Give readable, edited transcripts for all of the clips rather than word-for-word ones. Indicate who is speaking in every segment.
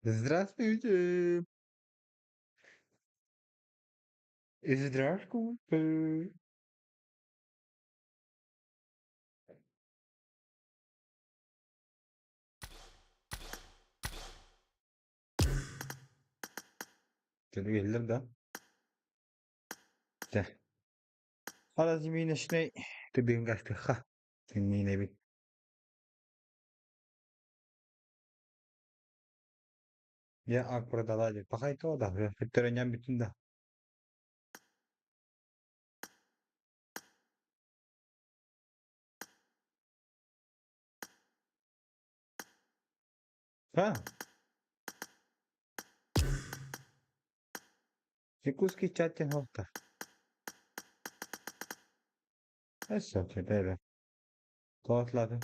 Speaker 1: Здравствуйте. Здравствуйте. Gelir da. De. Hala zimine şney. Tebin gaste ha. Senin evi. Ya akbara dalaje. Pakay to da. Fitterenyen bütün da. Ha. Sikuski chatten hofta. Eso che deve. Toatladı.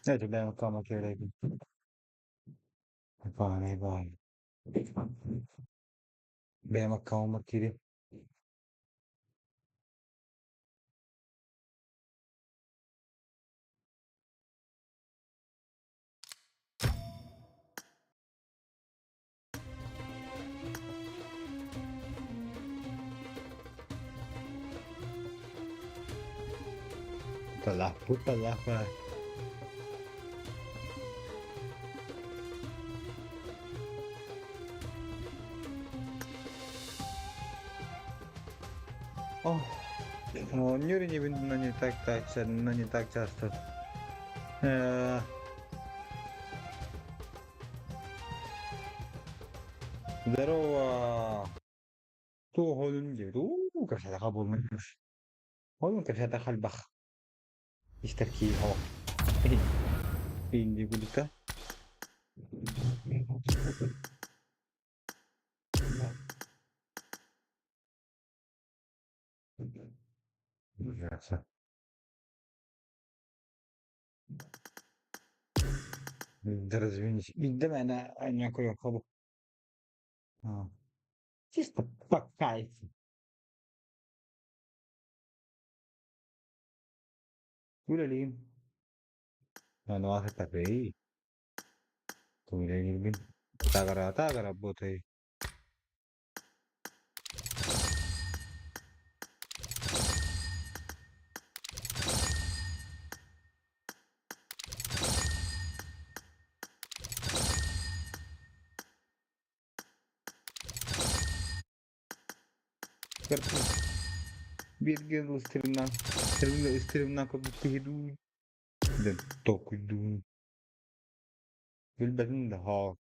Speaker 1: Evet ben kalmak öyleydim. Vay vay. Benim kalmak kiri. Puta lah vay. Oh. Ognuno ne non je tak non je tak často. Здорово. تو هولندي كيف تلعبوا منش هولن كيف دخل بخ يشتركي هو اللي يقول لك درز فينيش قدام انا ياكل يعقوب اه تيست باكايت ولا لي انا واخد تبعي تقول لي من تاغرا بوتي bir gün üstlerimden kapıp kıydım den tokudum bilbedim de ha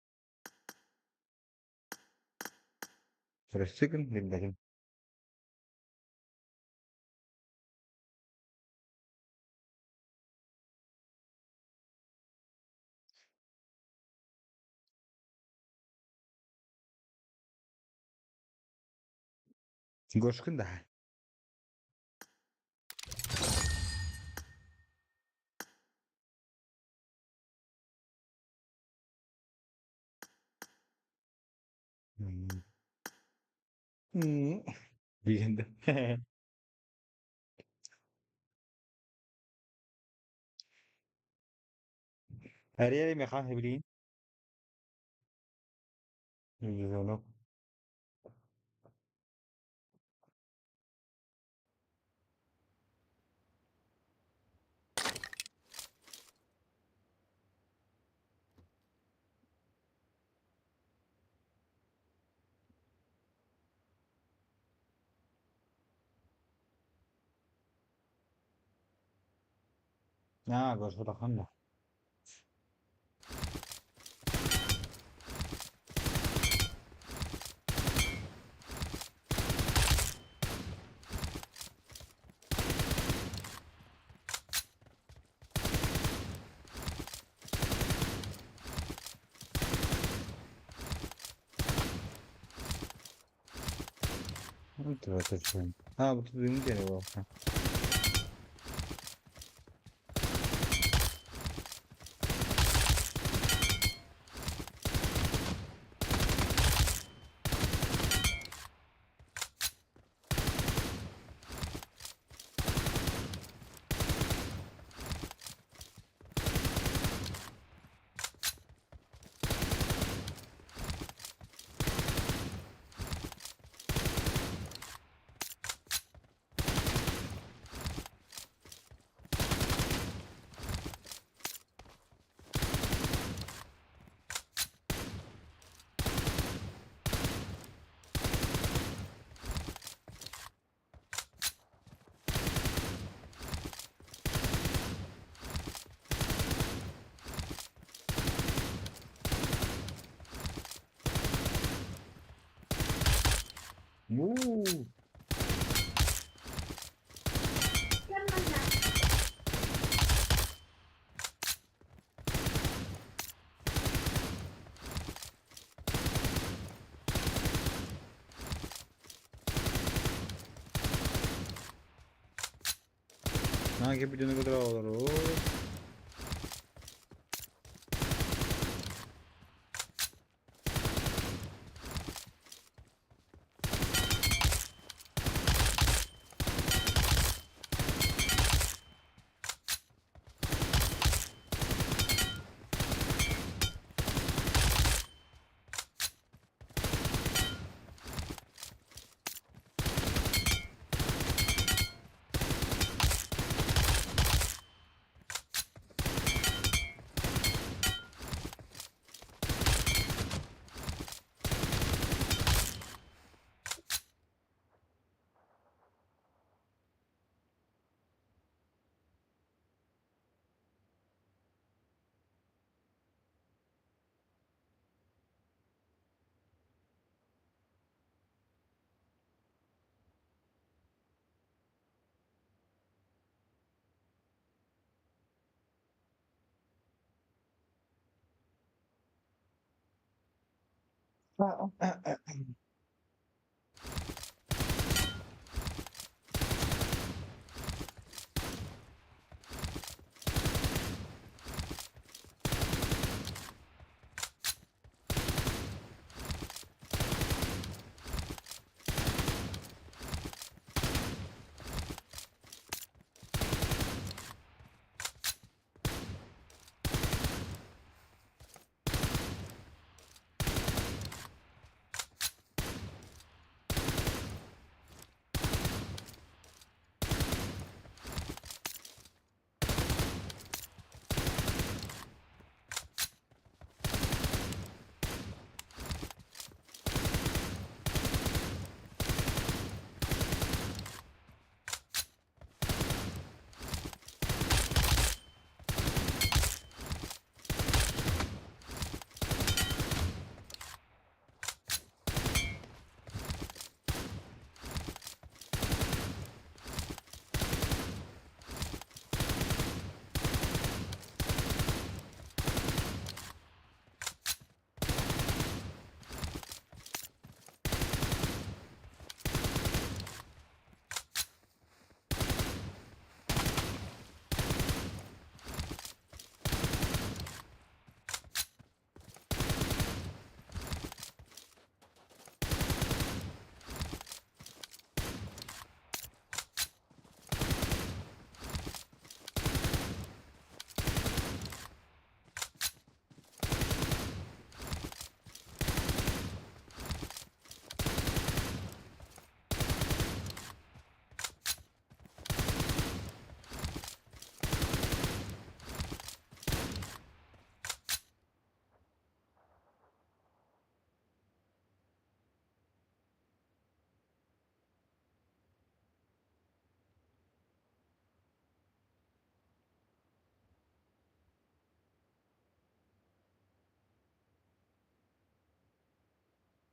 Speaker 1: فرستقن bilbedim goşkun da bir de Ariel me خان هبلين يجونو اه goşku da خان Entra atención. Ah, bu dediğin gene bu. Ha. Uuu. Ha, che bisogna controllare. Oh. Ah, ah, ah.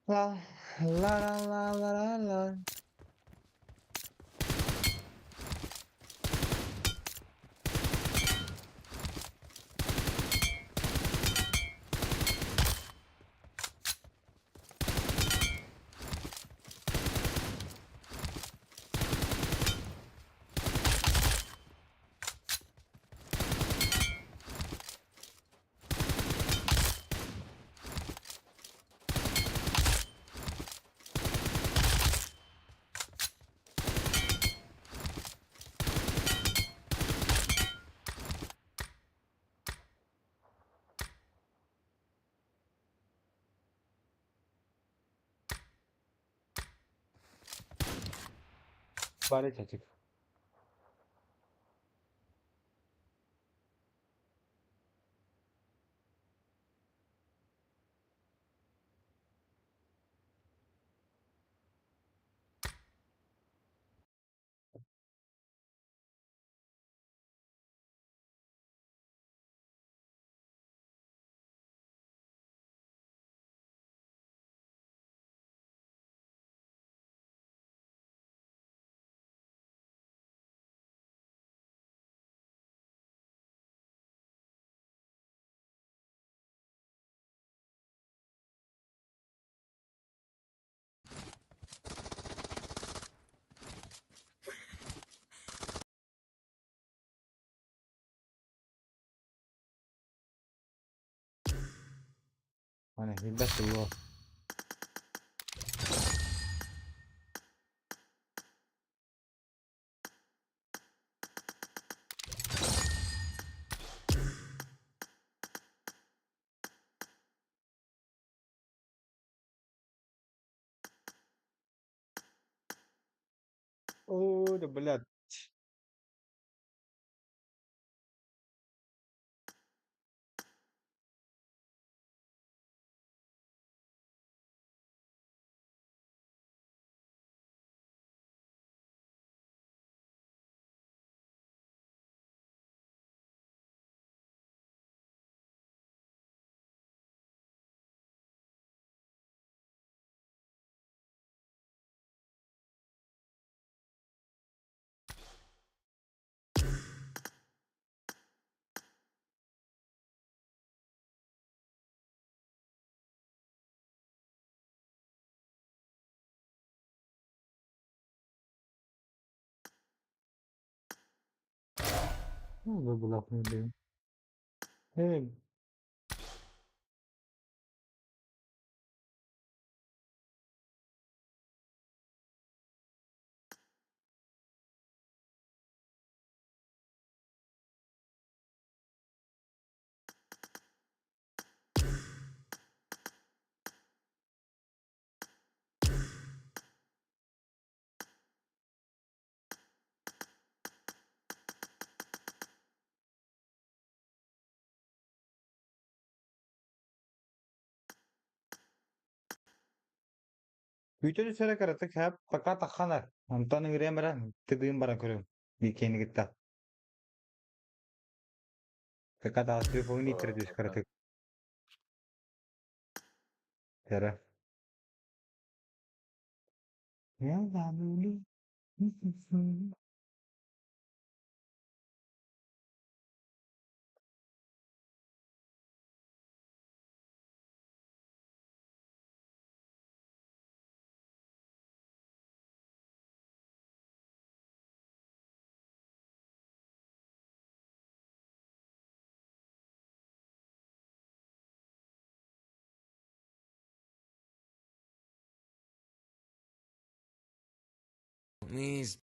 Speaker 1: La la la la la la la. Bari çocuk. Hani بس الله. اوه دبلت. دبلت مدري. ايه Future sera karatek hep paka takhanar. Anton ngire mera tidim bara kurum. Bikin kita. Paka ta asli phone introduce karatek. Sera. Ya zamuli.
Speaker 2: These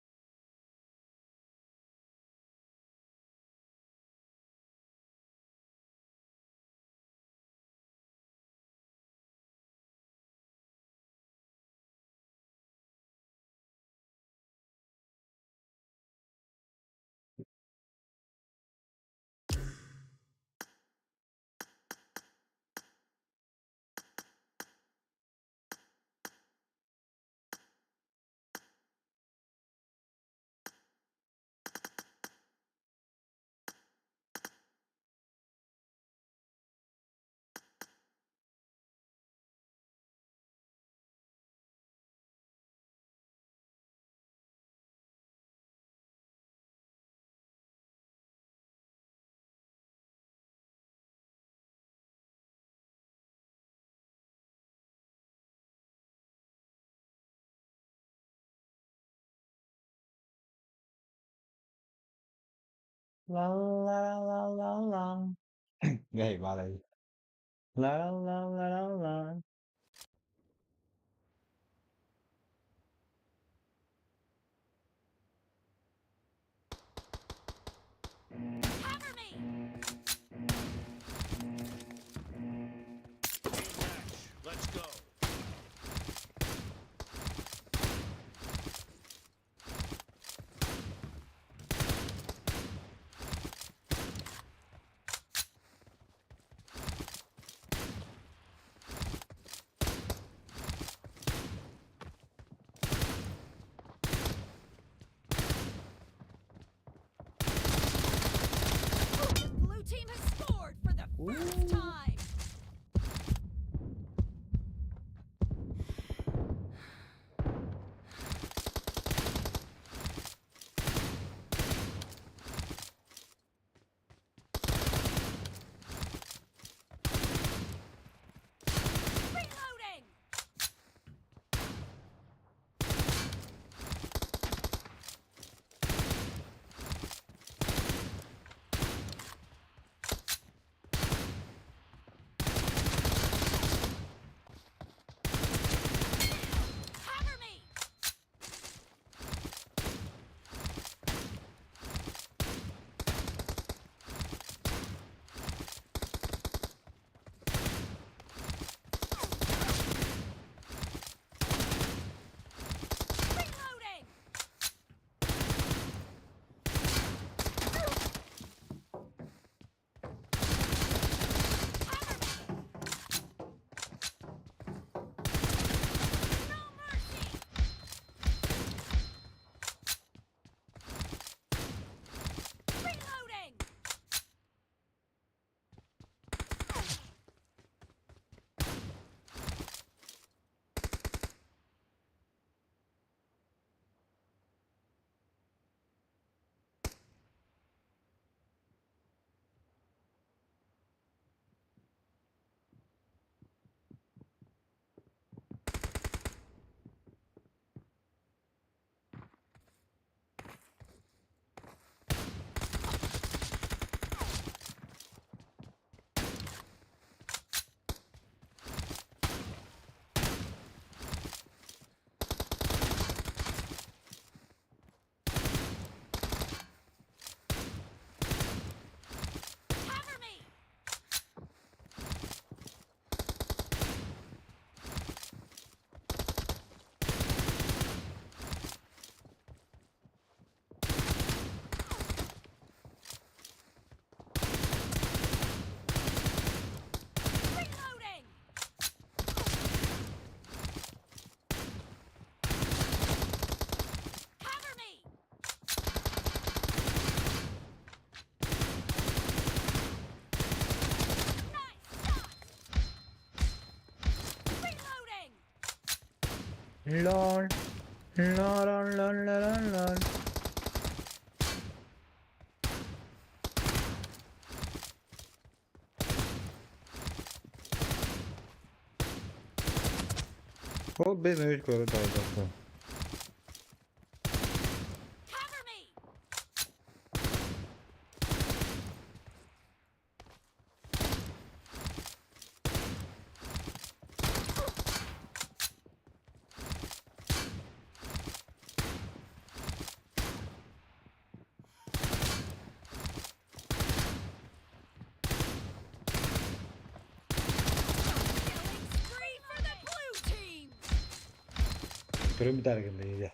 Speaker 1: La la la la la. Gay balay. La la la la la la.
Speaker 2: let's go.
Speaker 1: Lol. Lol lol lol lol lol. O ben öyle koru da oldu.
Speaker 3: Cover me! Killing spree for the blue team!
Speaker 1: Kırım bir dergindeydi.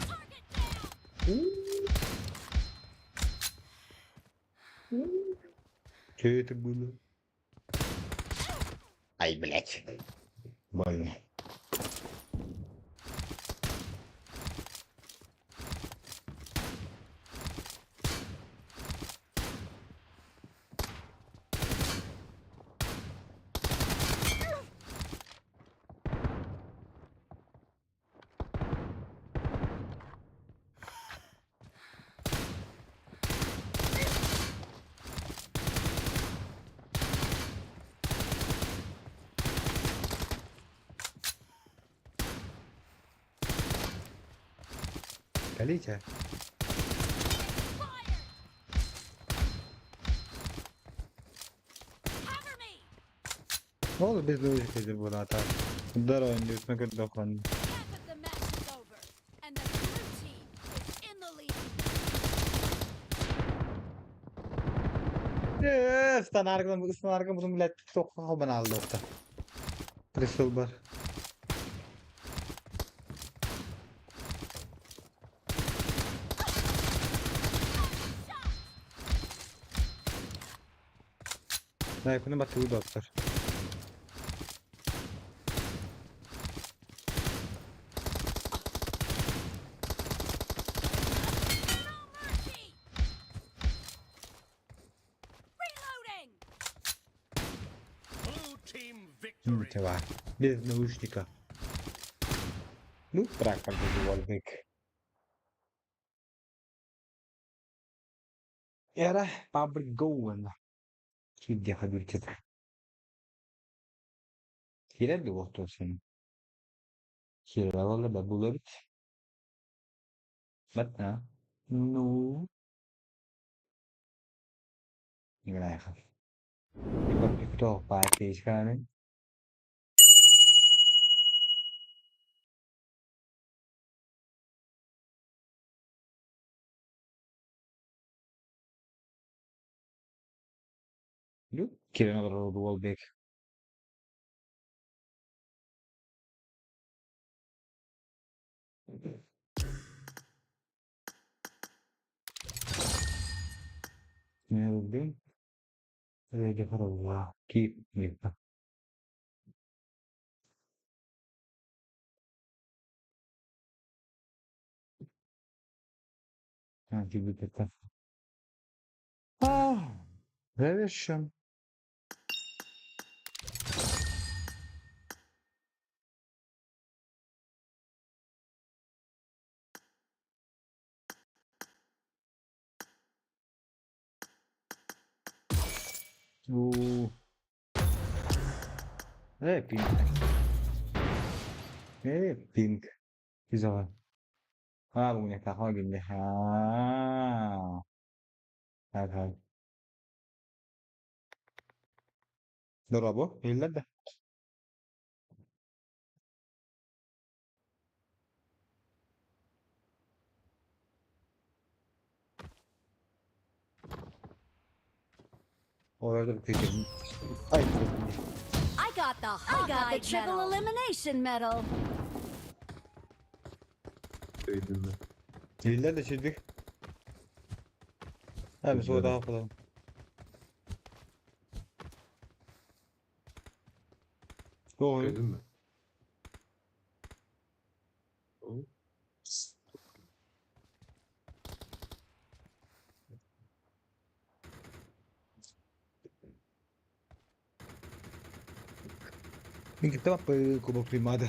Speaker 3: Target down!
Speaker 1: Kötü bunu. Ay bilek. Böyle. Kalite.
Speaker 3: Fire! Cover me!
Speaker 1: Ne oldu biz de öyle kızı bunu atar. Dar oynuyorsun kötü dokun.
Speaker 3: Half of the match is over, and the blue team is in the lead.
Speaker 1: Stan arkadan bunu millet çok haber aldı orta. Crystal bar. Sniper'ını batırdı doktor.
Speaker 3: No mercy! Reloading!
Speaker 2: Blue team victory.
Speaker 1: Ceva. Biz de uçtika. Ну, bırak bak bu Volbeck. Era Pablo Gowen. Kim hadi ülkede. Kire de oldu senin. Kire valla da bulabilir. But na. No. Như này không? Thì còn cái đồ vài tỷ ra đấy. Lúc kire na doğru Volbeck. Ne oldu? Öyle Allah. Keep me. Ha, gibi bir tane. Ah, Revelation. Bu ne pink? Ne pink? Güzel. Ha bu ne kahve gibi. Ha. Evet evet. Dur bu. İlla da. Orada bir fikrim. Ay.
Speaker 3: I got the triple elimination medal.
Speaker 4: Duydun mu?
Speaker 1: İlla da çizdik. Hem sonra daha falan. Doğru.
Speaker 4: Duydun mu? O
Speaker 1: Kita apa kubu primada.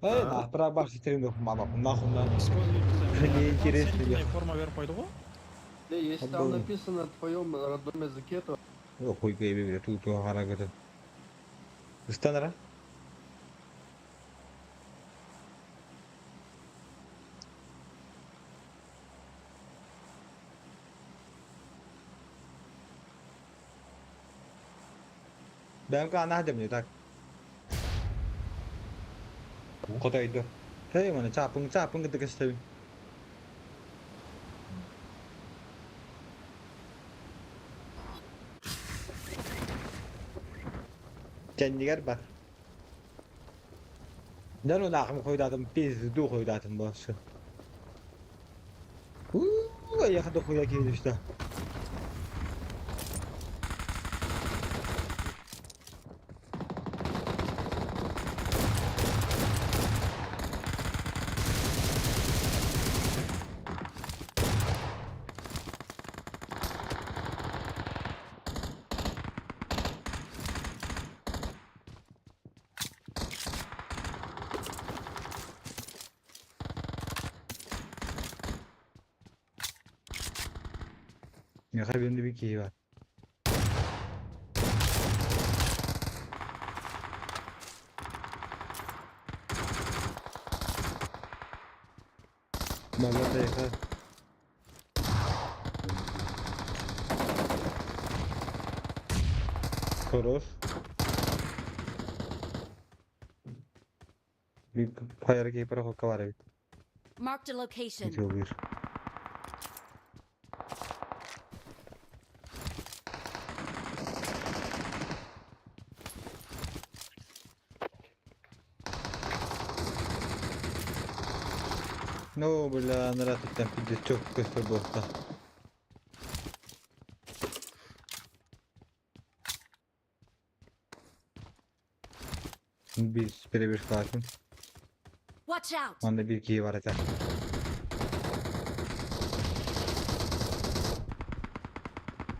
Speaker 4: А?
Speaker 1: Да, про башни тренинг мама, нахуй на.
Speaker 4: Используйте
Speaker 1: Не
Speaker 4: там
Speaker 1: интересно,
Speaker 4: сенькине
Speaker 1: бляха.
Speaker 4: форма верх пойду.
Speaker 5: Если там
Speaker 1: Обалдеть.
Speaker 5: написано на твоем родном языке, то
Speaker 1: Хуй гейби, тут харагата. Станара? Ben kana hada mı tak? Kotaydı. Hey mana capung gitu kesel. Kendiler bak. Ben onu akım koydadım, biz du koydadım boşu. Yakında koya geldi işte. Ya benim de bir keyif var. Vallahi da yakar. Toros. Bir fire keeper hoka var.
Speaker 3: Marked a location.
Speaker 1: Bitiyor bir. No, bella, andare a tempi di ciò questo botta. Biz birebir kalkın.
Speaker 3: Watch out!
Speaker 1: Onda bir key var zaten.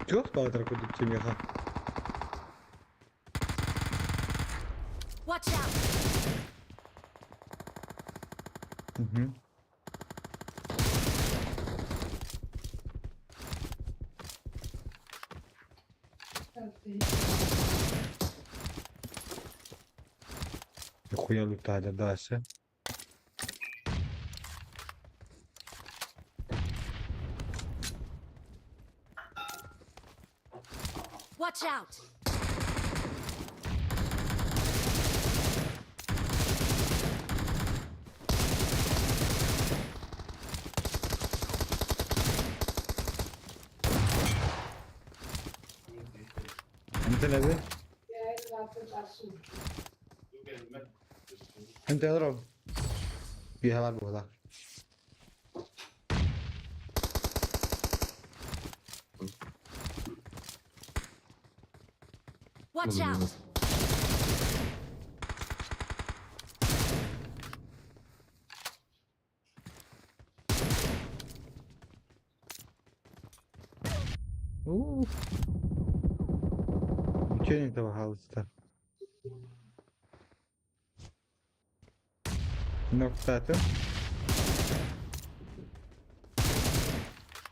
Speaker 1: Çok bağdır kudüpçüm ya.
Speaker 3: Watch out!
Speaker 1: Hı hı. Хуя лутали дальше.
Speaker 3: Watch out!
Speaker 1: انت نبي انت اضرب فيها بعد بوضع
Speaker 3: Watch out!
Speaker 1: اوه كان انت وحاولت نقطة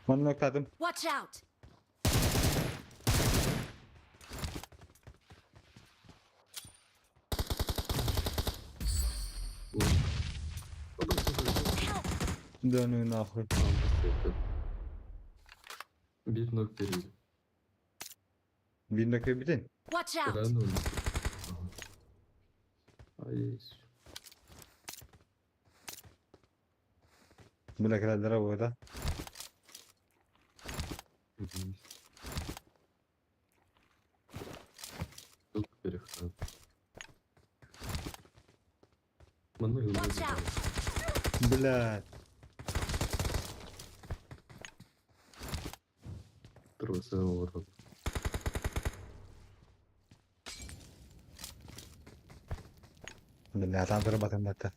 Speaker 1: من نقطة
Speaker 3: Watch out! Help!
Speaker 1: دونو ناخذ
Speaker 6: Bir nok verildi.
Speaker 1: bir dakika bitin.
Speaker 3: Watch out!
Speaker 6: Neden öyle? Ay.
Speaker 1: Bu da kadar lira burada.
Speaker 6: Çok переход. Bana hızlı
Speaker 3: Watch
Speaker 6: gidiyor.
Speaker 3: out!
Speaker 1: Блядь.
Speaker 6: Tırvası uğradı.
Speaker 1: Блядь, там зарабатываем это.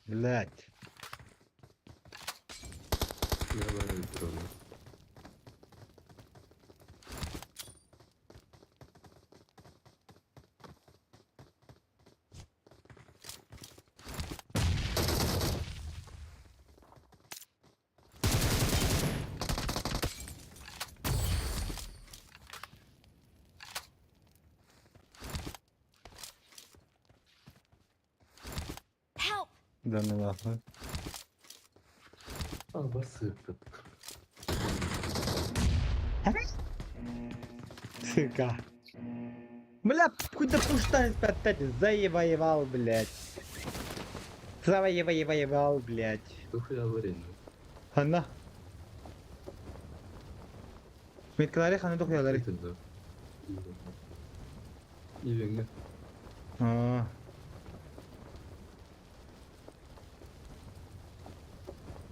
Speaker 1: Блядь.
Speaker 6: Я варю дрона.
Speaker 3: Help!
Speaker 1: Да ну нахуй.
Speaker 6: А, посыпят.
Speaker 1: Сука. Бля, куда пуштай опять заебал, блядь. Завоевал, блядь.
Speaker 6: Дохуя варенье.
Speaker 1: Hanna. Metkaları hanı dokuyorlar.
Speaker 6: Действительно. Ивенге.
Speaker 1: Aa.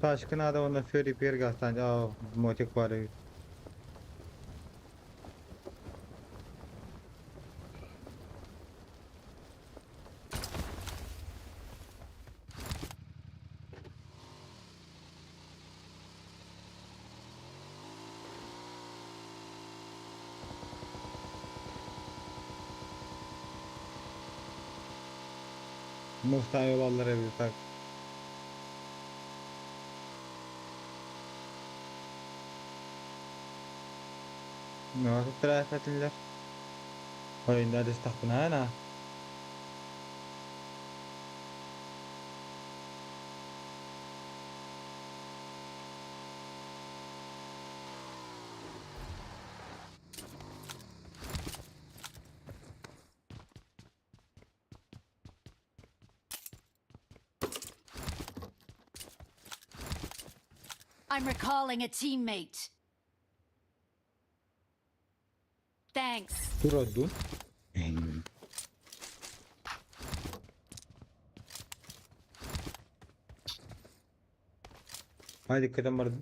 Speaker 1: Taşkına da onda Fury Pier gastan. Aa, motik var. Mustafa yuvallara bir tak. Nasıl taraf ettiler? Oyunda destek ana.
Speaker 3: I'm recalling a teammate. Thanks.
Speaker 1: Durdu. Haydi kadın vardı.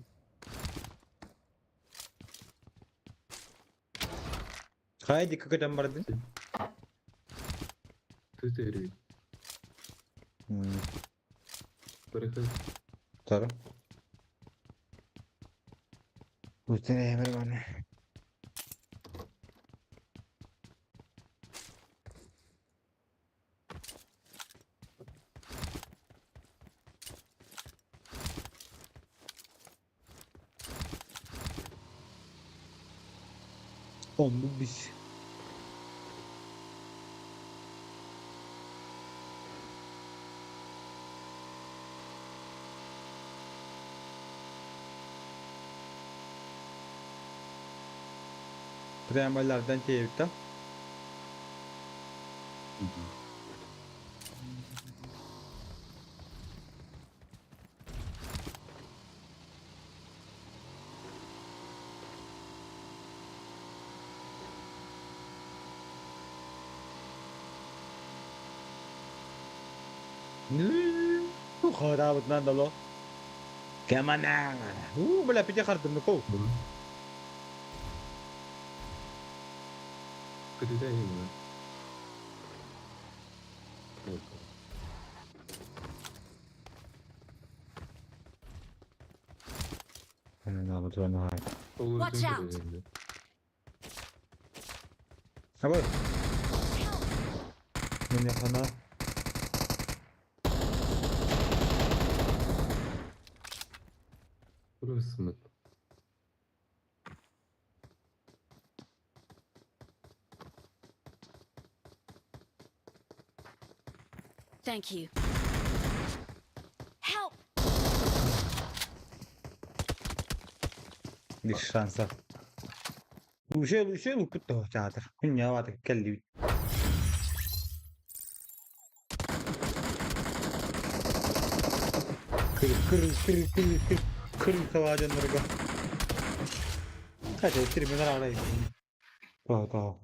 Speaker 1: Haydi kadın vardı.
Speaker 6: Ты терей. Переход.
Speaker 1: Tabii. Bu sene emir var ne? Oldu biz. Preamballerden çevirdim. Kharabatdan dalo. Kemana? Bela pija khardım ko.
Speaker 6: Передай его. Вот.
Speaker 1: Ana bu tuan hay.
Speaker 6: Olur
Speaker 3: Watch
Speaker 6: sen
Speaker 3: out.
Speaker 6: pereyinde.
Speaker 1: Apa?
Speaker 3: Help!
Speaker 1: Mana kana?
Speaker 6: Burası mı?
Speaker 3: Thank you. Help!
Speaker 1: Bir şansa. Bu şey bu puto çadır. Dünya var kelli. Kır savaşın nurga. Kaç o trimin arayı. Tamam.